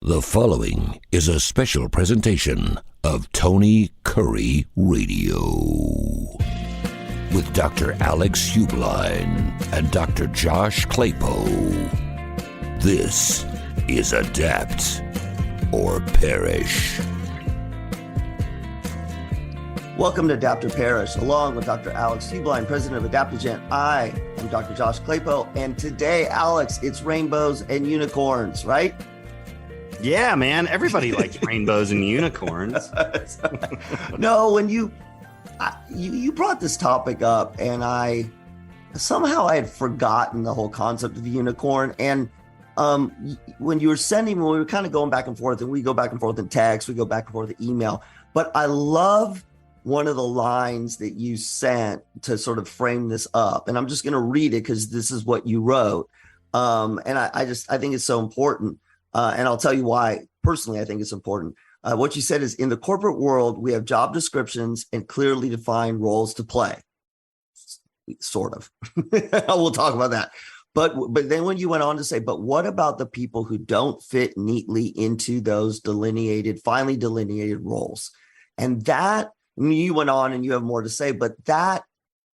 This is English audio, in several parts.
The following is a special presentation of Tony Kurre Radio with Dr. Alex Heublein and Dr. Josh Klapow. This is Adapt or Perish. Welcome to Adapt or Perish. Along with Dr. Alex Heublein, president of Adaptigent, I am Dr. Josh Klapow. And today, Alex, it's rainbows and unicorns, right? Yeah, man. Everybody likes rainbows and unicorns. No, when you brought this topic up, and I had forgotten the whole concept of the unicorn. And when you were sending, when we were kind of going back and forth, and we go back and forth in text, we go back and forth in email. But I love one of the lines that you sent to sort of frame this up, and I'm just going to read it because this is what you wrote. And I think it's so important. And I'll tell you why, personally, I think it's important. What you said is, in the corporate world, we have job descriptions and clearly defined roles to play. Sort of. We'll talk about that. But then when you went on to say, but what about the people who don't fit neatly into those finely delineated roles? And that, you went on and you have more to say, but that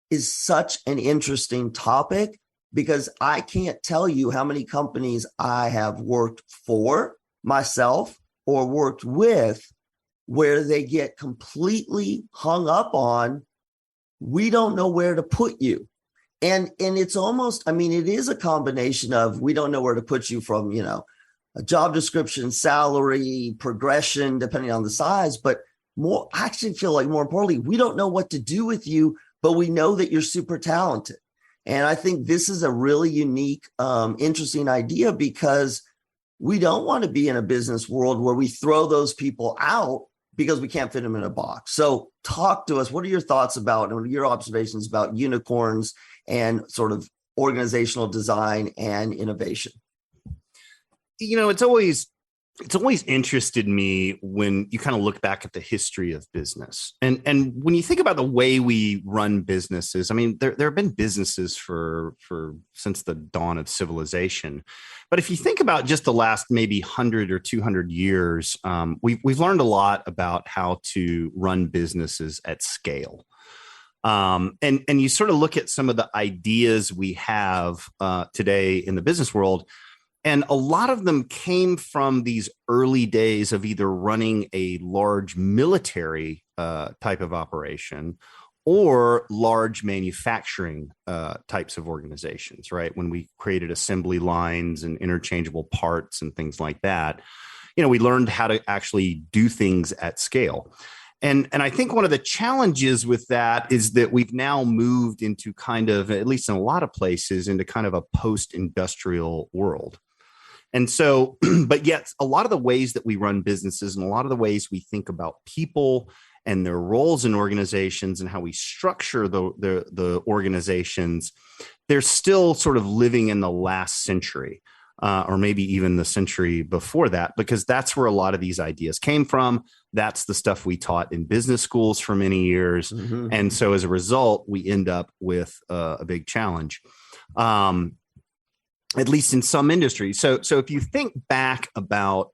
is such an interesting topic. Because I can't tell you how many companies I have worked for myself or worked with where they get completely hung up on, we don't know where to put you. And it's almost, it is a combination of, we don't know where to put you from, a job description, salary, progression, depending on the size. But I actually feel like more importantly, we don't know what to do with you, but we know that you're super talented. And I think this is a really unique, interesting idea, because we don't want to be in a business world where we throw those people out because we can't fit them in a box. So talk to us. What are your thoughts about, and your observations about unicorns and sort of organizational design and innovation? It's always interested me when you kind of look back at the history of business. And when you think about the way we run businesses, there have been businesses for since the dawn of civilization. But if you think about just the last maybe 100 or 200 years, we've learned a lot about how to run businesses at scale. And you sort of look at some of the ideas we have today in the business world, and a lot of them came from these early days of either running a large military type of operation or large manufacturing types of organizations, right? When we created assembly lines and interchangeable parts and things like that, we learned how to actually do things at scale. And I think one of the challenges with that is that we've now moved into kind of, at least in a lot of places, into kind of a post-industrial world. And so, but yet a lot of the ways that we run businesses and a lot of the ways we think about people and their roles in organizations and how we structure the organizations, they're still sort of living in the last century, or maybe even the century before that, because that's where a lot of these ideas came from. That's the stuff we taught in business schools for many years. Mm-hmm. And so as a result, we end up with a big challenge. At least in some industries. So if you think back about,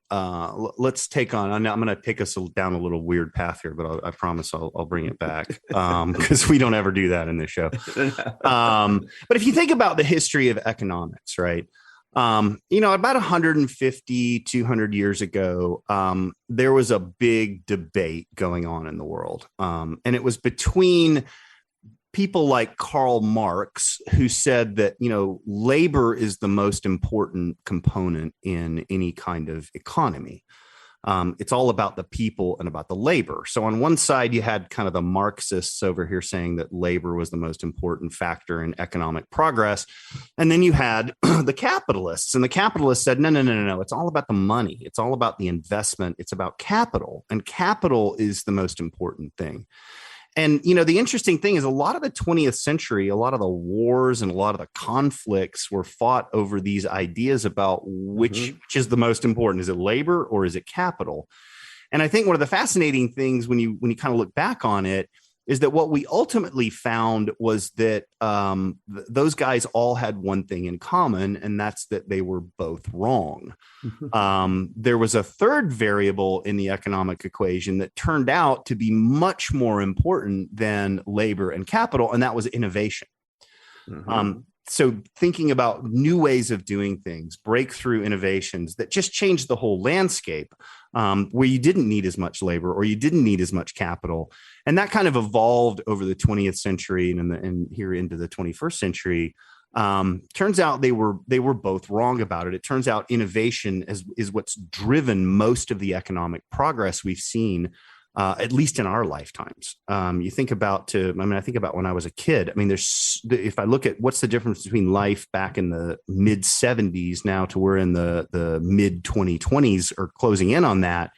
let's take on, I'm going to take us down a little weird path here, but I promise I'll bring it back because we don't ever do that in this show. But if you think about the history of economics, right? About 150, 200 years ago, there was a big debate going on in the world. And it was between people like Karl Marx, who said that, labor is the most important component in any kind of economy. It's all about the people and about the labor. So on one side, you had kind of the Marxists over here saying that labor was the most important factor in economic progress. And then you had the capitalists, and the capitalists said, no. It's all about the money. It's all about the investment. It's about capital, and capital is the most important thing. And, the interesting thing is a lot of the 20th century, a lot of the wars and a lot of the conflicts were fought over these ideas about which is the most important. Is it labor or is it capital? And I think one of the fascinating things when you kind of look back on it is that what we ultimately found was that those guys all had one thing in common, and that's that they were both wrong. There was a third variable in the economic equation that turned out to be much more important than labor and capital, and that was innovation. So thinking about new ways of doing things, breakthrough innovations that just changed the whole landscape, where you didn't need as much labor or you didn't need as much capital. And that kind of evolved over the 20th century and here into the 21st century. Turns out they were both wrong about it. It turns out innovation is what's driven most of the economic progress we've seen, at least in our lifetimes. You think about I think about when I was a kid. I mean, if I look at what's the difference between life back in the mid 70s now to we're in the mid 2020s or closing in on that.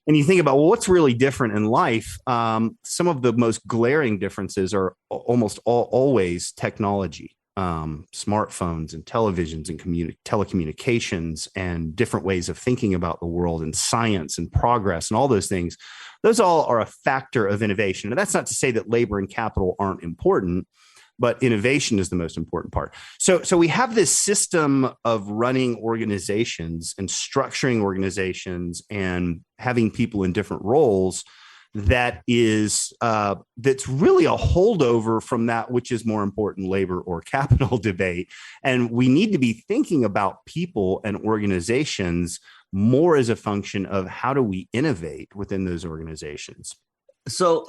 And you think about, well, what's really different in life? Some of the most glaring differences are almost always technology. Smartphones and televisions and telecommunications and different ways of thinking about the world and science and progress and all those things. Those all are a factor of innovation. And that's not to say that labor and capital aren't important, but innovation is the most important part. So we have this system of running organizations and structuring organizations and having people in different roles that is that's really a holdover from that which is more important, labor or capital debate. And we need to be thinking about people and organizations more as a function of how do we innovate within those organizations. So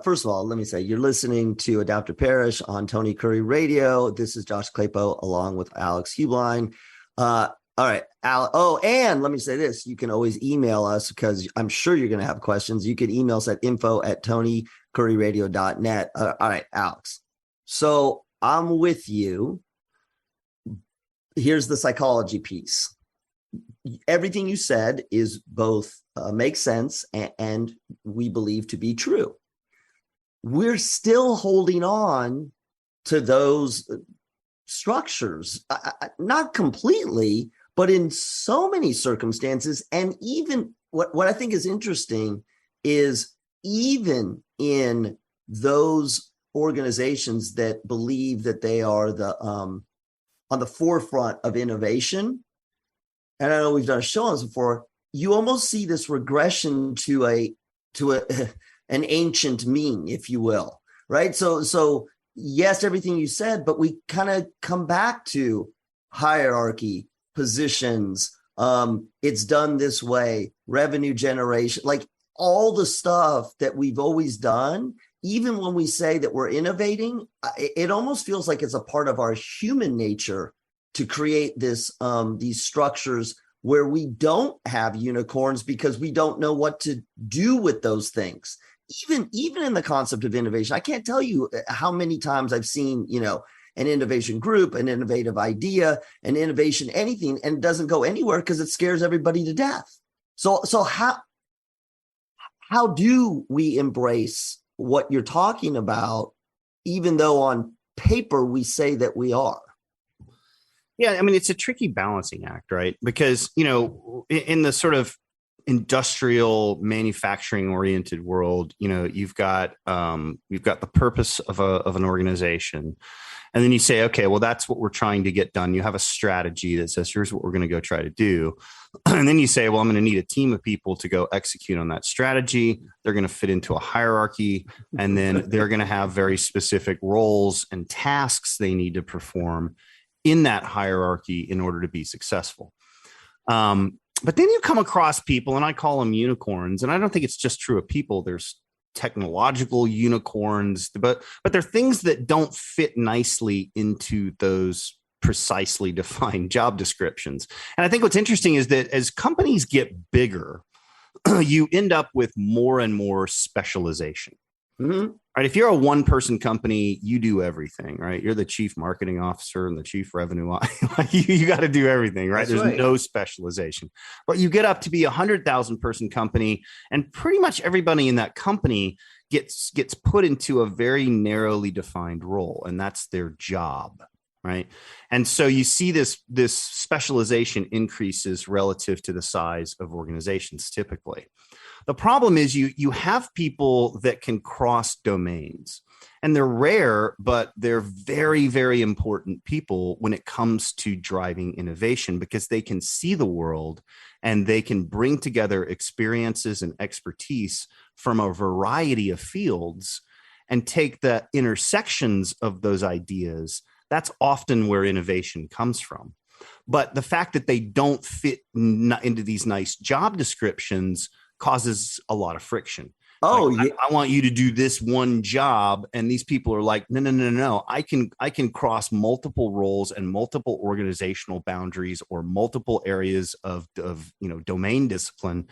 first of all, let me say you're listening to Adapt or Perish on Tony Curry Radio. This is Josh Klapow along with Alex Heublein. All right, Al. Oh, and let me say this. You can always email us because I'm sure you're going to have questions. You can email us at info@tonycurryradio.net. All right, Alex. So I'm with you. Here's the psychology piece. Everything you said is both makes sense and we believe to be true. We're still holding on to those structures, not completely, but in so many circumstances. And even what I think is interesting is even in those organizations that believe that they are on the forefront of innovation, and I know we've done a show on this before, you almost see this regression to an ancient mean, if you will, right? So yes, everything you said, but we kind of come back to hierarchy, positions, it's done this way, revenue generation, like all the stuff that we've always done. Even when we say that we're innovating, it almost feels like it's a part of our human nature to create these structures where we don't have unicorns because we don't know what to do with those things. Even in the concept of innovation, I can't tell you how many times I've seen, an innovation group, an innovative idea, an innovation, anything, and it doesn't go anywhere because it scares everybody to death. So how do we embrace what you're talking about, even though on paper we say that we are? Yeah, I mean, it's a tricky balancing act, right? Because, in the sort of industrial manufacturing oriented world, you've got the purpose of an organization. And then you say, okay, well, that's what we're trying to get done. You have a strategy that says, here's what we're going to go try to do. And then you say, well, I'm going to need a team of people to go execute on that strategy. They're going to fit into a hierarchy. And then they're going to have very specific roles and tasks they need to perform in that hierarchy in order to be successful. But then you come across people, and I call them unicorns. And I don't think it's just true of people. There's technological unicorns, but they're things that don't fit nicely into those precisely defined job descriptions. And I think what's interesting is that as companies get bigger, you end up with more and more specialization. Mm-hmm. Right. If you're a one-person company, you do everything, right? You're the chief marketing officer and the chief revenue. you got to do everything, right? There's no specialization. But you get up to be 100,000 person company, and pretty much everybody in that company gets put into a very narrowly defined role, and that's their job. right? And so you see this specialization increases relative to the size of organizations typically. The problem is you have people that can cross domains, and they're rare, but they're very, very important people when it comes to driving innovation, because they can see the world and they can bring together experiences and expertise from a variety of fields and take the intersections of those ideas. That's often where innovation comes from. But the fact that they don't fit into these nice job descriptions causes a lot of friction. Oh, like, yeah. I want you to do this one job, and these people are like, no. I can cross multiple roles and multiple organizational boundaries or multiple areas of domain discipline,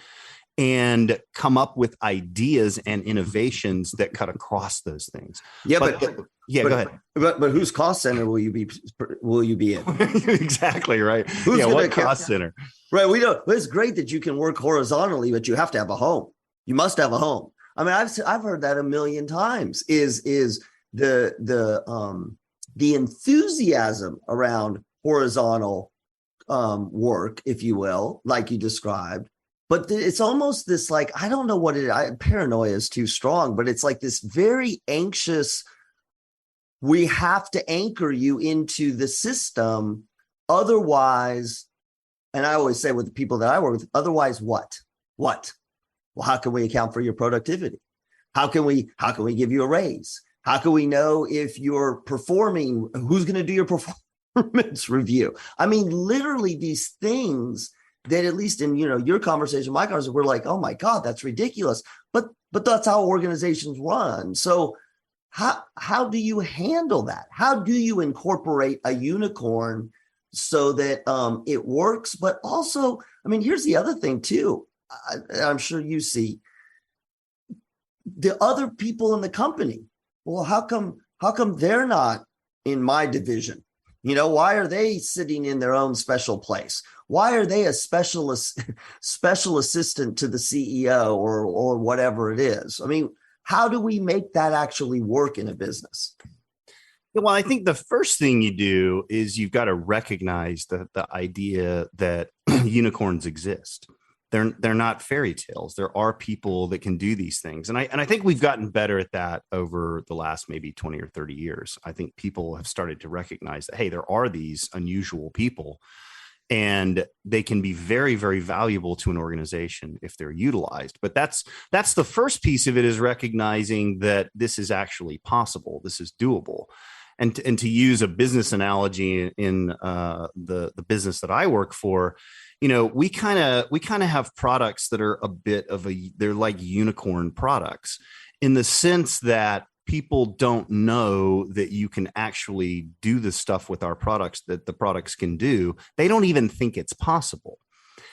and come up with ideas and innovations that cut across those things. Yeah, go ahead. But whose cost center will you be in? Exactly right. Who's what cost center? Right. We don't. It's great that you can work horizontally, but you have to have a home. You must have a home. I mean, I've heard that a million times. Is the enthusiasm around horizontal work, if you will, like you described. But it's almost this, like, I don't know what paranoia is too strong, but it's like this very anxious, we have to anchor you into the system. Otherwise, and I always say with the people that I work with, otherwise what? What? Well, how can we account for your productivity? How can we give you a raise? How can we know if you're performing? Who's going to do your performance review? I mean, literally these things that, at least in your conversation, my conversation, we're like, oh my God, that's ridiculous. But that's how organizations run. So how do you handle that? How do you incorporate a unicorn so that it works? But also, I mean, here's the other thing too. I'm sure you see the other people in the company. Well, how come they're not in my division? Why are they sitting in their own special place? Why are they a special assistant to the CEO or whatever it is? I mean, how do we make that actually work in a business? Well, I think the first thing you do is you've got to recognize the idea that unicorns exist. They're not fairy tales. There are people that can do these things. And I think we've gotten better at that over the last maybe 20 or 30 years. I think people have started to recognize that, hey, there are these unusual people, and they can be very, very valuable to an organization if they're utilized. But that's the first piece of it, is recognizing that this is actually possible. This is doable. And to use a business analogy in the business that I work for, we kind of have products that are they're like unicorn products, in the sense that people don't know that you can actually do the stuff with our products that the products can do. They don't even think it's possible.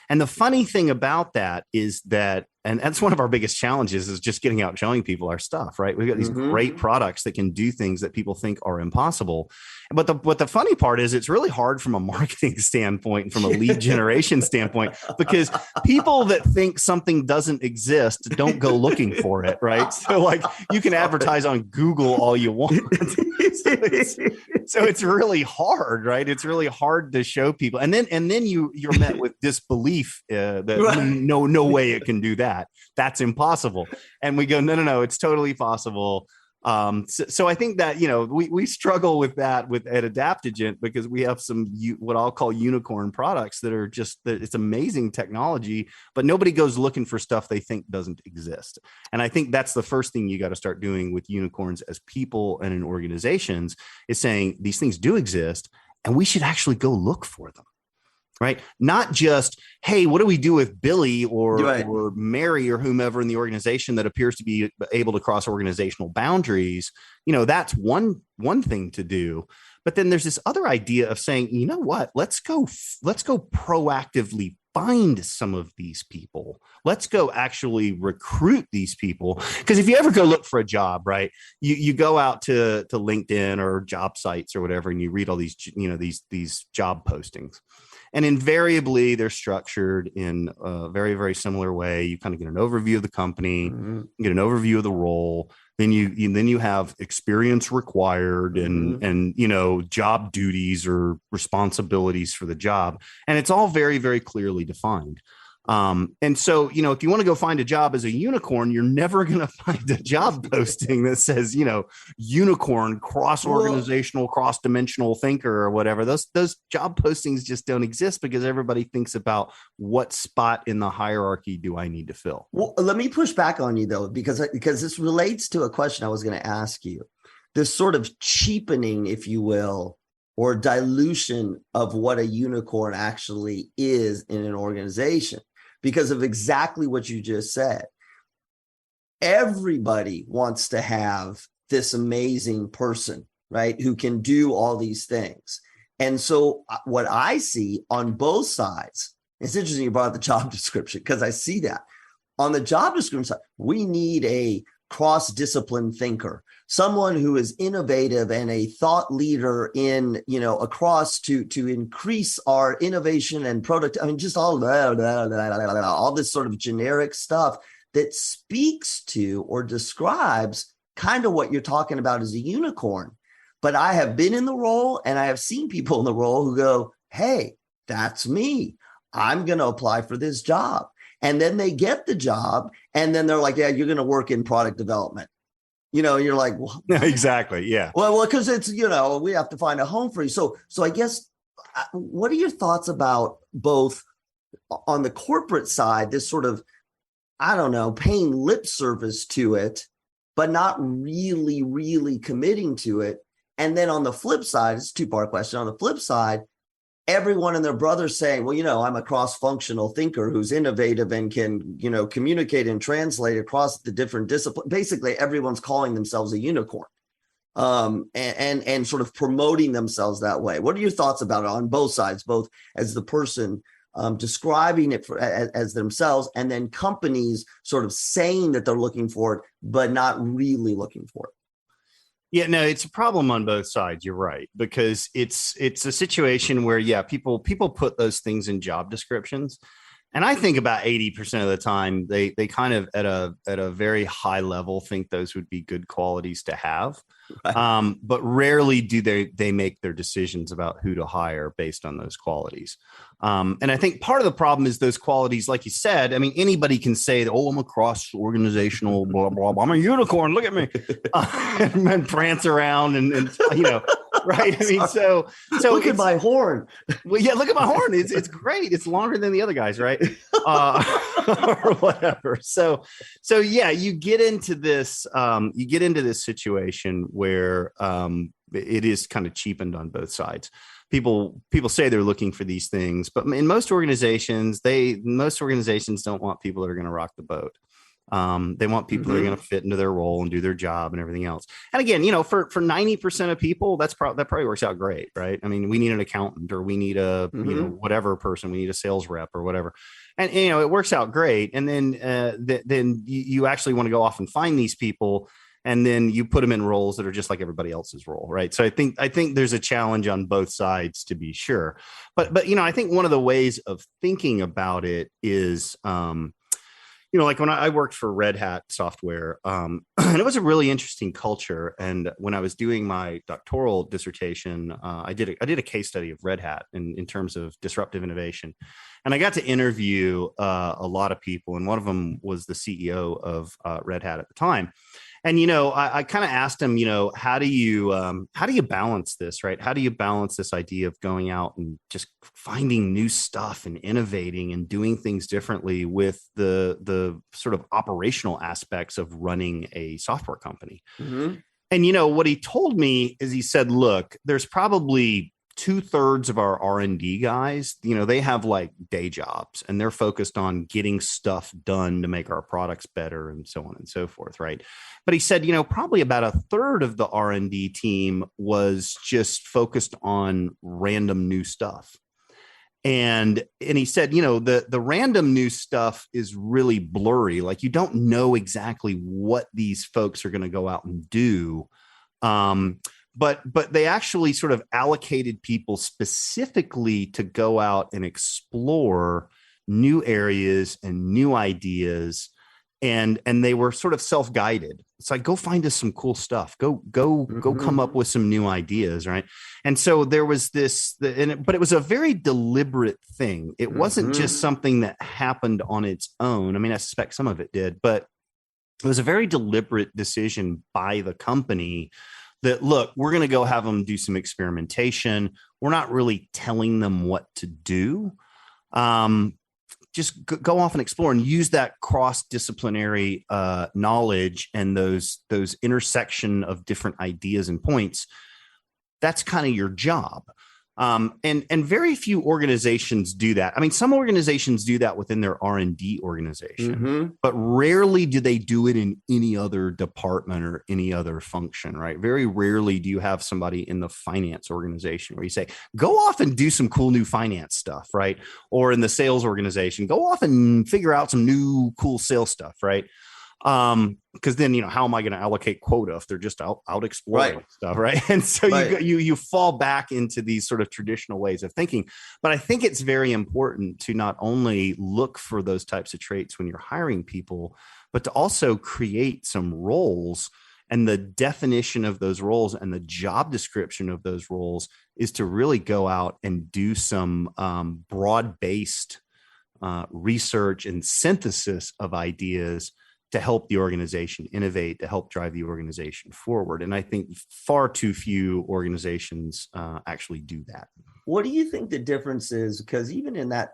And the funny thing about that is that, and that's one of our biggest challenges, is just getting out and showing people our stuff, right? We've got these great products that can do things that people think are impossible. But the funny part is, it's really hard from a marketing standpoint and from a lead generation standpoint, because people that think something doesn't exist don't go looking for it, right? So like, you can advertise on Google all you want. So it's really hard, right? It's really hard to show people. And then you're met with disbelief that no way it can do that. That's impossible. And we go, no, it's totally possible. So I think that, we struggle with that at Adaptigent, because we have some what I'll call unicorn products that are it's amazing technology, but nobody goes looking for stuff they think doesn't exist. And I think that's the first thing you got to start doing with unicorns as people and in organizations, is saying these things do exist, and we should actually go look for them. Right? Not just, hey, what do we do with Billy or Mary or whomever in the organization that appears to be able to cross organizational boundaries? That's one thing to do. But then there's this other idea of saying, you know what? Let's go proactively find some of these people. Let's go actually recruit these people. Because if you ever go look for a job, right, you go out to LinkedIn or job sites or whatever, and you read all these, these job postings. And invariably, they're structured in a very, very similar way. You kind of get an overview of the company, you get an overview of the role. Then you have experience required and job duties or responsibilities for the job. And it's all very, very clearly defined. And so, if you want to go find a job as a unicorn, you're never going to find a job posting that says, unicorn, cross-organizational, cross-dimensional thinker or whatever. Those job postings just don't exist because everybody thinks about what spot in the hierarchy do I need to fill. Well, let me push back on you, though, because this relates to a question I was going to ask you. This sort of cheapening, if you will, or dilution of what a unicorn actually is in an organization. Because of exactly what you just said. Everybody wants to have this amazing person, right, who can do all these things. And so what I see on both sides, it's interesting you brought up the job description because I see that. On the job description side, we need a cross-discipline thinker, someone who is innovative and a thought leader in, across to increase our innovation and product. I mean, just all this sort of generic stuff that speaks to or describes kind of what you're talking about as a unicorn. But I have been in the role and I have seen people in the role who go, hey, that's me. I'm going to apply for this job. And then they get the job and then they're like, yeah, you're going to work in product development. You're like, well, exactly. Yeah. Well, because it's, we have to find a home for you. So I guess, what are your thoughts about both on the corporate side, this sort of, I don't know, paying lip service to it, but not really, really committing to it. And then on the flip side, it's a two-part question. On the flip side, everyone and their brother saying, well, I'm a cross-functional thinker who's innovative and can, communicate and translate across the different disciplines. Basically, everyone's calling themselves a unicorn and sort of promoting themselves that way. What are your thoughts about it on both sides, both as the person describing it as themselves and then companies sort of saying that they're looking for it, but not really looking for it? Yeah, no, it's a problem on both sides. You're right, because it's a situation where, people put those things in job descriptions. And I think about 80% of the time, they kind of at a very high level think those would be good qualities to have. Right. But rarely do they make their decisions about who to hire based on those qualities. And I think part of the problem is those qualities, like you said, I mean, anybody can say that, I'm a cross-organizational, blah, blah, blah, I'm a unicorn, look at me, and prance around and right? I mean, so look at my horn. Well, yeah, look at my horn. It's great. It's longer than the other guys, right? Or whatever. So yeah, you get into this situation where it is kind of cheapened on both sides. People say they're looking for these things, but in most organizations don't want people that are going to rock the boat. They want people that are going to fit into their role and do their job and everything else. And again, for 90% of people, that probably works out great, right? I mean, we need an accountant or we need a whatever person, we need a sales rep or whatever, and it works out great. And then you actually want to go off and find these people. And then you put them in roles that are just like everybody else's role, right? So I think there's a challenge on both sides, to be sure. But I think one of the ways of thinking about it is, like when I worked for Red Hat software, and it was a really interesting culture. And when I was doing my doctoral dissertation, I did a case study of Red Hat in terms of disruptive innovation. And I got to interview a lot of people, and one of them was the CEO of Red Hat at the time. And, I kind of asked him, how do you balance this, right? How do you balance this idea of going out and just finding new stuff and innovating and doing things differently with the sort of operational aspects of running a software company? Mm-hmm. And, what he told me is he said, look, there's probably 2/3 of our R&D guys, they have like day jobs and they're focused on getting stuff done to make our products better and so on and so forth. Right. But he said, probably about 1/3 of the R&D team was just focused on random new stuff. And he said, the random new stuff is really blurry. Like you don't know exactly what these folks are going to go out and do. but they actually sort of allocated people specifically to go out and explore new areas and new ideas, and they were sort of self-guided. It's like, go find us some cool stuff, go come up with some new ideas, right? And so there was but it was a very deliberate thing. It wasn't just something that happened on its own. I mean, I suspect some of it did, but it was a very deliberate decision by the company that, look, we're going to go have them do some experimentation. We're not really telling them what to do. Just go off and explore and use that cross-disciplinary knowledge and those intersection of different ideas and points. That's kind of your job. And very few organizations do that. I mean, some organizations do that within their R&D organization, but rarely do they do it in any other department or any other function, right? Very rarely do you have somebody in the finance organization where you say, go off and do some cool new finance stuff, right? Or in the sales organization, go off and figure out some new cool sales stuff, right? Because then, how am I going to allocate quota if they're just out exploring stuff, right? And so you fall back into these sort of traditional ways of thinking. But I think it's very important to not only look for those types of traits when you're hiring people, but to also create some roles. And the definition of those roles and the job description of those roles is to really go out and do some broad-based research and synthesis of ideas to help the organization innovate, to help drive the organization forward. And I think far too few organizations actually do that. What do you think the difference is? Because even in that,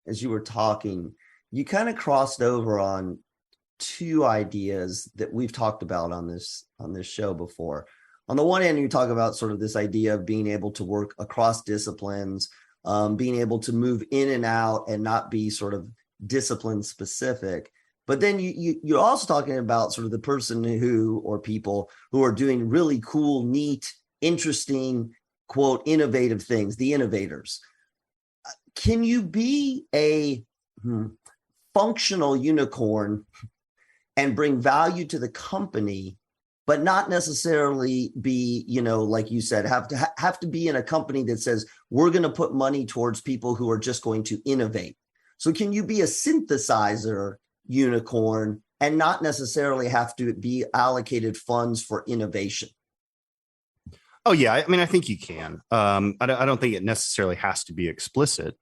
as you were talking, you kind of crossed over on two ideas that we've talked about on this show before. On the one hand, you talk about sort of this idea of being able to work across disciplines, being able to move in and out and not be sort of discipline specific. But then you're also talking about sort of the person or people who are doing really cool, neat, interesting, quote, innovative things, the innovators. Can you be a functional unicorn and bring value to the company, but not necessarily be, like you said, have to be in a company that says, we're going to put money towards people who are just going to innovate? So can you be a synthesizer unicorn and not necessarily have to be allocated funds for innovation? Oh, yeah. I mean, I think you can. I don't think it necessarily has to be explicit.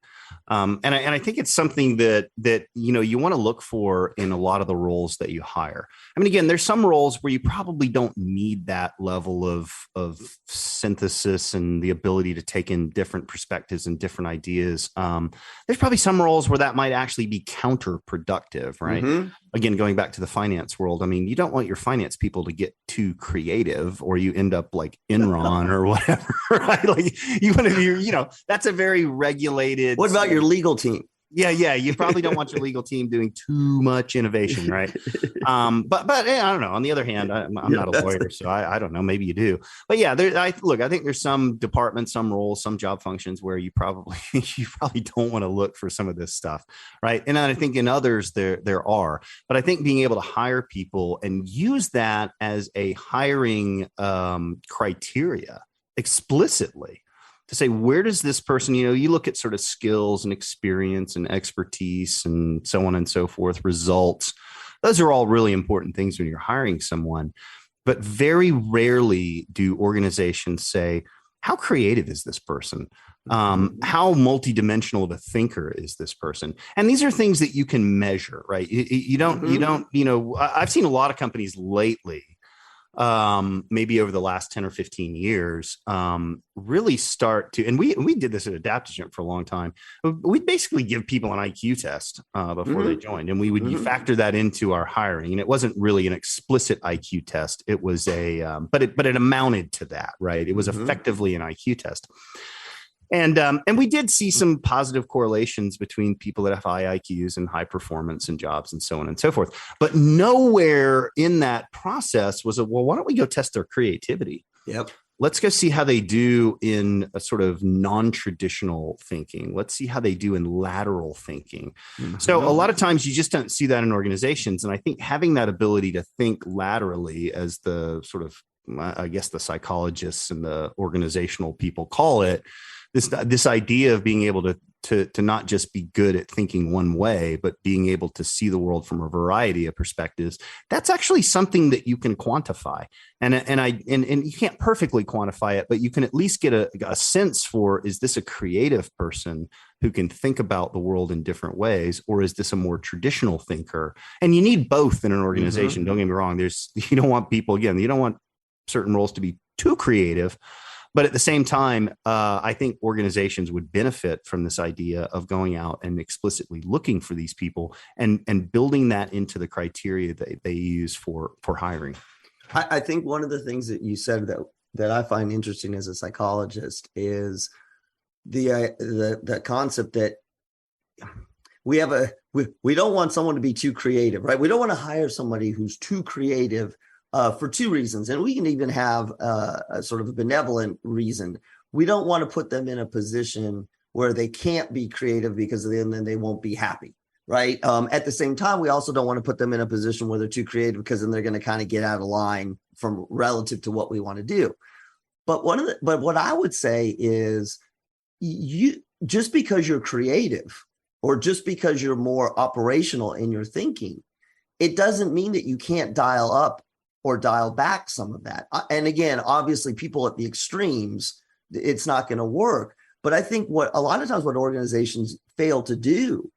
And I think it's something that you want to look for in a lot of the roles that you hire. I mean, again, there's some roles where you probably don't need that level of synthesis and the ability to take in different perspectives and different ideas. There's probably some roles where that might actually be counterproductive, right? Again, going back to the finance world, I mean, you don't want your finance people to get too creative, or you end up like Enron or whatever, right? Like you want to be, that's a very regulated. What about your legal team? Yeah. You probably don't want your legal team doing too much innovation, right? But I don't know. On the other hand, I'm not a lawyer, so I don't know. Maybe you do. But yeah, I think there's some departments, some roles, some job functions where you probably don't want to look for some of this stuff, right? And I think in others there are. But I think being able to hire people and use that as a hiring criteria explicitly, to say, where does this person, you look at sort of skills and experience and expertise and so on and so forth, results. Those are all really important things when you're hiring someone. But very rarely do organizations say, how creative is this person? How multidimensional of a thinker is this person? And these are things that you can measure, right? You don't, I've seen a lot of companies lately, maybe over the last 10 or 15 years, really start to, and we did this at Adaptigent for a long time. We'd basically give people an IQ test before they joined, and we would factor that into our hiring. And it wasn't really an explicit IQ test. It was but it amounted to that, right? It was effectively an IQ test. And we did see some positive correlations between people that have high IQs and high performance in jobs and so on and so forth. But nowhere in that process was why don't we go test their creativity? Yep. Let's go see how they do in a sort of non-traditional thinking. Let's see how they do in lateral thinking. So a lot of times you just don't see that in organizations. And I think having that ability to think laterally as the sort of I guess the psychologists and the organizational people call it, this idea of being able to not just be good at thinking one way, but being able to see the world from a variety of perspectives. That's actually something that you can quantify, and you can't perfectly quantify it, but you can at least get a sense for, is this a creative person who can think about the world in different ways, or is this a more traditional thinker? And you need both in an organization. Don't get me wrong. You don't want certain roles to be too creative. But at the same time, I think organizations would benefit from this idea of going out and explicitly looking for these people and building that into the criteria that they use for hiring. I think one of the things that you said that I find interesting as a psychologist is the concept that we don't want someone to be too creative, right? We don't want to hire somebody who's too creative. For two reasons, and we can even have a sort of a benevolent reason. We don't want to put them in a position where they can't be creative, because then they won't be happy, right? At the same time, we also don't want to put them in a position where they're too creative, because then they're going to kind of get out of line from relative to what we want to do. But what I would say is, you just because you're creative or just because you're more operational in your thinking, it doesn't mean that you can't dial up or dial back some of that. And again, obviously people at the extremes, it's not going to work. But I think what a lot of times what organizations fail to do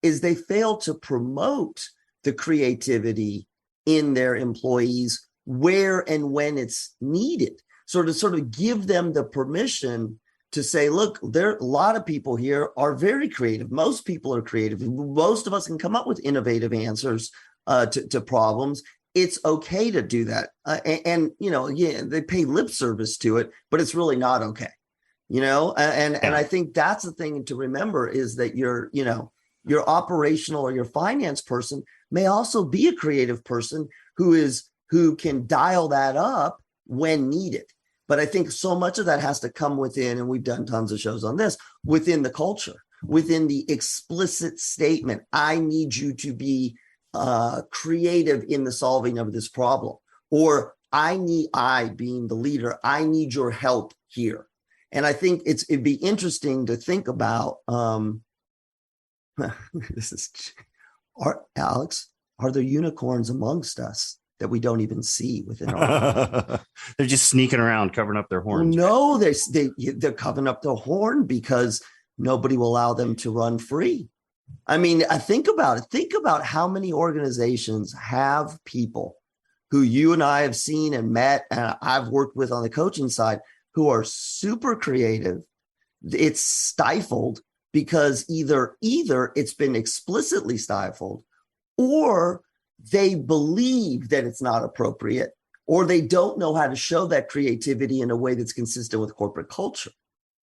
is they fail to promote the creativity in their employees where and when it's needed. So to sort of give them the permission to say, look, there a lot of people here are very creative. Most people are creative. Most of us can come up with innovative answers to problems. It's okay to do that. And they pay lip service to it, but it's really not okay. And I think that's the thing to remember, is that your operational or your finance person may also be a creative person who can dial that up when needed. But I think so much of that has to come within, and we've done tons of shows on this, within the culture, within the explicit statement. I need you to be creative in the solving of this problem, or I being the leader, I need your help here. And I think it'd be interesting to think about Alex, are there unicorns amongst us that we don't even see within our They're just sneaking around covering up their horns. No, they're covering up their horn because nobody will allow them to run free. I mean, I think about it. Think about how many organizations have people who you and I have seen and met, and I've worked with on the coaching side, who are super creative. It's stifled because either it's been explicitly stifled, or they believe that it's not appropriate, or they don't know how to show that creativity in a way that's consistent with corporate culture.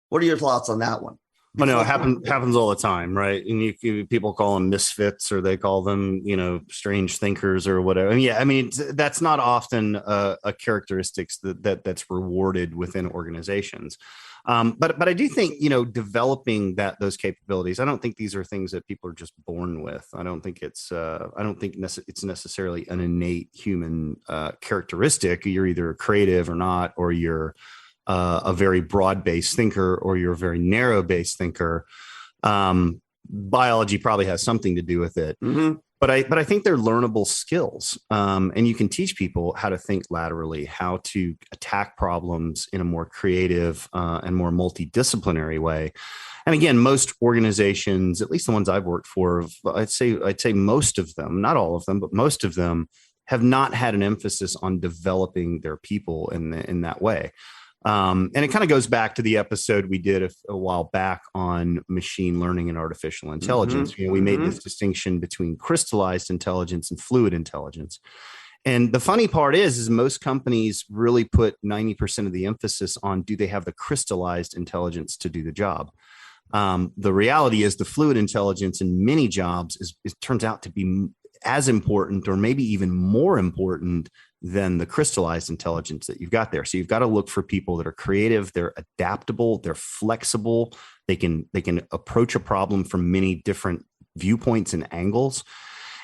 What are your thoughts on that one? Well, no, it happens all the time, right? And people call them misfits, or they call them, strange thinkers or whatever. And that's not often a characteristics that's rewarded within organizations. But I do think, developing those capabilities, I don't think these are things that people are just born with. I don't think it's necessarily an innate human characteristic. You're either creative or not, or you're a very broad-based thinker, or you're a very narrow-based thinker. Biology probably has something to do with it, but I think they're learnable skills, and you can teach people how to think laterally, how to attack problems in a more creative and more multidisciplinary way. And again, most organizations, at least the ones I've worked for, I'd say most of them, not all of them, but most of them, have not had an emphasis on developing their people in that way. And it kind of goes back to the episode we did a while back on machine learning and artificial intelligence. We made this distinction between crystallized intelligence and fluid intelligence. And the funny part is most companies really put 90% of the emphasis on, do they have the crystallized intelligence to do the job? The reality is the fluid intelligence in many jobs it turns out to be as important, or maybe even more important, than the crystallized intelligence that you've got there. So you've got to look for people that are creative, they're adaptable, they're flexible, they can approach a problem from many different viewpoints and angles.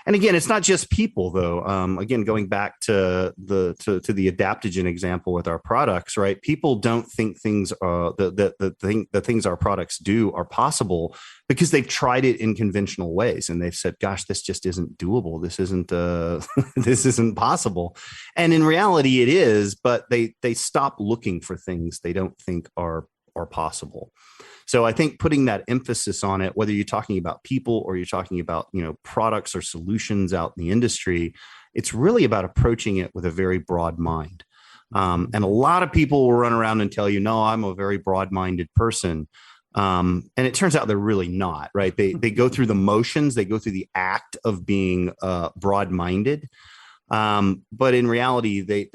And again, it's not just people, though. Again, going back to the Adaptigent example with our products, right? People don't think things the things our products do are possible because they've tried it in conventional ways, and they've said, "Gosh, this just isn't doable. This isn't this isn't possible." And in reality, it is. But they stop looking for things they don't think are possible. So I think putting that emphasis on it, whether you're talking about people or you're talking about, products or solutions out in the industry, it's really about approaching it with a very broad mind. And a lot of people will run around and tell you, no, I'm a very broad-minded person. And it turns out they're really not, right? They go through the motions, they go through the act of being broad-minded. But in reality, they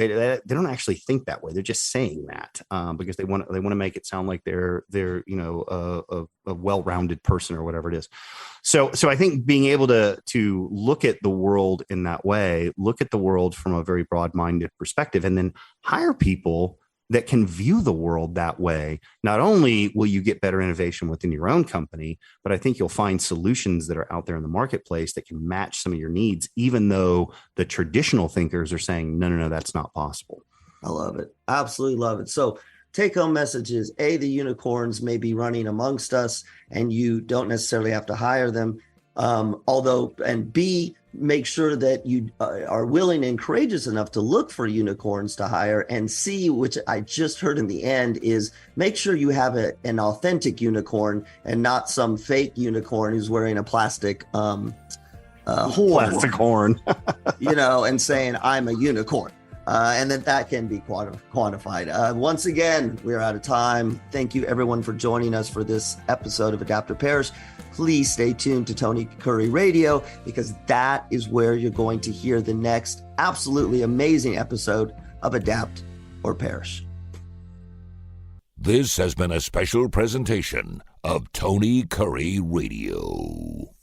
don't actually think that way. They're just saying that because they want to make it sound like they're a well-rounded person or whatever it is. So I think being able to look at the world in that way, look at the world from a very broad-minded perspective, and then hire people that can view the world that way. Not only will you get better innovation within your own company, but I think you'll find solutions that are out there in the marketplace that can match some of your needs, even though the traditional thinkers are saying, no, that's not possible. I love it. Absolutely love it. So take-home messages: A, the unicorns may be running amongst us and you don't necessarily have to hire them. And B, make sure that you are willing and courageous enough to look for unicorns to hire. And C, which I just heard in the end, is make sure you have an authentic unicorn and not some fake unicorn who's wearing a plastic horn. Plastic horn. And saying, I'm a unicorn. And that can be quantified. Once again, we're out of time. Thank you, everyone, for joining us for this episode of Adapt or Perish. Please stay tuned to Tony Kurre Radio, because that is where you're going to hear the next absolutely amazing episode of Adapt or Perish. This has been a special presentation of Tony Kurre Radio.